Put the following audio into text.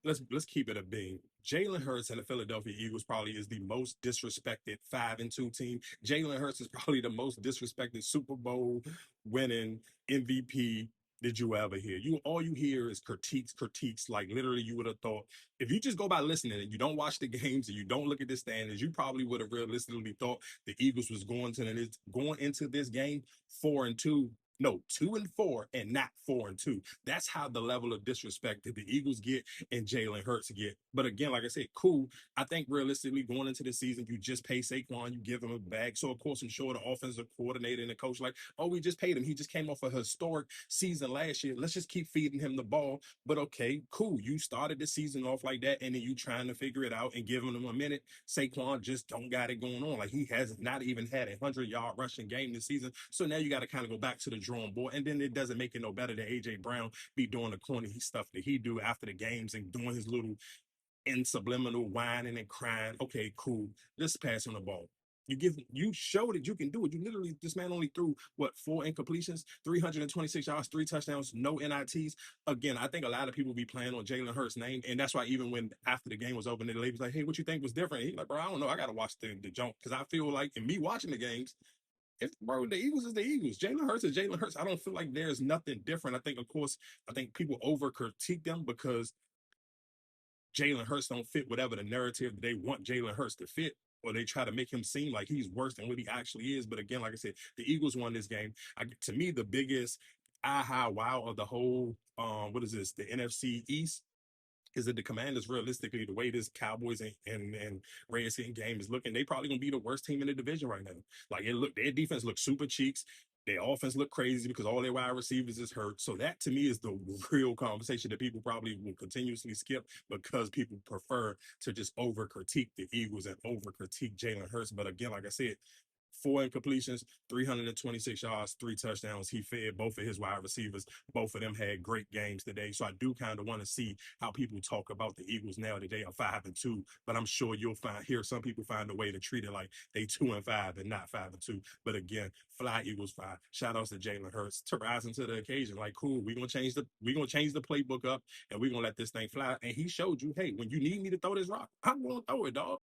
let's keep it a being. Jalen Hurts and the Philadelphia Eagles probably is the most disrespected 5-2 team. Jalen Hurts is probably the most disrespected Super Bowl winning MVP did you ever hear. You all you hear is critiques. Like literally, you would have thought if you just go by listening and you don't watch the games and you don't look at the standings, you probably would have realistically thought the Eagles was going into this game 4-2. No, 2-4 and not 4-2. That's how the level of disrespect that the Eagles get and Jalen Hurts get. But again, like I said, cool. I think realistically, going into the season, you just pay Saquon, you give him a bag. So of course, I'm sure the offensive coordinator and the coach like, oh, we just paid him. He just came off a historic season last year. Let's just keep feeding him the ball. But okay, cool. You started the season off like that, and then you trying to figure it out and giving him a minute. Saquon just don't got it going on. Like he has not even had a 100-yard rushing game this season. So now you got to kind of go back to the drawing board. And then it doesn't make it no better that AJ Brown be doing the corny stuff that he do after the games and doing his little in subliminal whining and crying. Okay, cool. Let's pass on the ball. You showed it. You can do it. You literally, this man only threw what 4 incompletions, 326 yards, 3 touchdowns, no NITs. Again, I think a lot of people be playing on Jalen Hurts' name, and that's why even when after the game was over, the lady was like, "Hey, what you think was different?" He's like, "Bro, I don't know. I gotta watch the jump because I feel like in me watching the games, if bro, the Eagles is the Eagles. Jalen Hurts is Jalen Hurts. I don't feel like there's nothing different. I think, of course, I think people over critique them because Jalen Hurts don't fit whatever the narrative that they want Jalen Hurts to fit, or they try to make him seem like he's worse than what he actually is. But again, like I said, the Eagles won this game. To me, the biggest aha wow of the whole what is this? The NFC East is that the Commanders realistically the way this Cowboys and Redskins game is looking, they probably gonna be the worst team in the division right now. Like it look their defense looks super cheeks. Their offense look crazy because all their wide receivers is hurt. So that to me is the real conversation that people probably will continuously skip because people prefer to just over critique the Eagles and over critique Jalen Hurts. But again, like I said, 4 incompletions, 326 yards, 3 touchdowns. He fed both of his wide receivers. Both of them had great games today. So I do kind of want to see how people talk about the Eagles now that they are 5-2. But I'm sure you'll find here some people find a way to treat it like they 2-5 and not 5-2. But again, fly Eagles fly. Shout outs to Jalen Hurts to rising to the occasion. Like, cool, we're gonna change the playbook up and we're gonna let this thing fly. And he showed you, hey, when you need me to throw this rock, I'm gonna throw it, dog.